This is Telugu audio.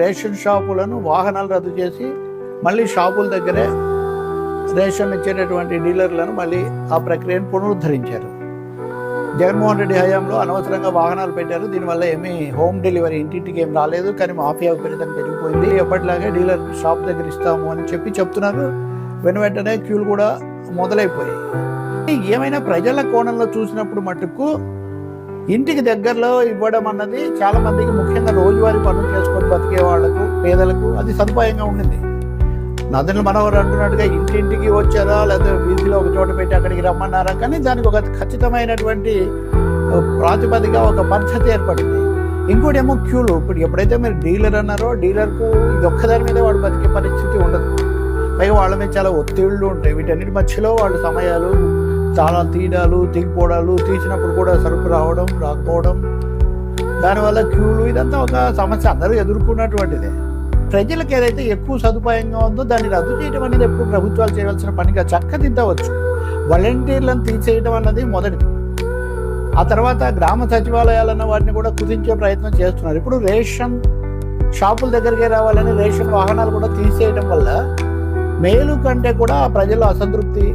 రేషన్ షాపులను వాహనాలు రద్దు చేసి మళ్ళీ షాపుల దగ్గరే రేషన్ ఇచ్చేటటువంటి డీలర్లను మళ్ళీ ఆ ప్రక్రియను పునరుద్ధరించారు. జగన్మోహన్ రెడ్డి హయాంలో అనవసరంగా వాహనాలు పెట్టారు. దీనివల్ల ఏమీ హోమ్ డెలివరీ ఇంటింటికి ఏం రాలేదు. కానీ మాఫియా విపరీతంగా పెరిగిపోయింది. ఎప్పటిలాగే డీలర్ షాప్ దగ్గర ఇస్తాము అని చెప్తున్నారు. వెంటనే క్యూలు కూడా మొదలైపోయాయి. ఏమైనా ప్రజల కోణంలో చూసినప్పుడు మటుకు ఇంటికి దగ్గరలో ఇవ్వడం అన్నది చాలా మందికి, ముఖ్యంగా రోజువారీ పనులు చేసుకొని బతికే వాళ్లకు, పేదలకు అది సదుపాయంగా ఉండింది. నదులు మనవరు అంటున్నట్టుగా ఇంటింటికి వచ్చారా లేదా వీధిలో ఒక చోట పెట్టి అక్కడికి రమ్మన్నారా, కానీ దానికి ఒక ఖచ్చితమైనటువంటి ప్రాతిపదిక ఒక పద్ధతి ఏర్పడింది. ఇంకోటి ఏమో క్యూలు. ఇప్పుడు ఎప్పుడైతే మీరు డీలర్ అన్నారో, డీలర్కు ఇది ఒక్కదాని మీద వాడు బతికే పరిస్థితి ఉండదు. పైగా వాళ్ళ మీద చాలా ఒత్తిళ్ళు ఉంటాయి. వీటన్నిటి మధ్యలో వాళ్ళ సమయాలు చాలా తీయడాలు, తెగిపోవడాలు, తీసినప్పుడు కూడా సరుకు రాకపోవడం, దానివల్ల క్యూలు, ఇదంతా ఒక సమస్య అందరూ ఎదుర్కొన్నటువంటిదే. ప్రజలకు ఏదైతే ఎక్కువ సదుపాయంగా ఉందో దాన్ని రద్దు చేయడం అనేది ఎప్పుడు ప్రభుత్వాలు చేయవలసిన పనిగా చక్కదిద్దవచ్చు. వాలంటీర్లను తీసేయడం అన్నది మొదటిది. ఆ తర్వాత గ్రామ సచివాలయాలన్న వాటిని కూడా కుదించే ప్రయత్నం చేస్తున్నారు. ఇప్పుడు రేషన్ షాపుల దగ్గరికి రావాలని రేషన్ వాహనాలు కూడా తీసేయడం వల్ల మేలు కంటే కూడా ప్రజల అసంతృప్తి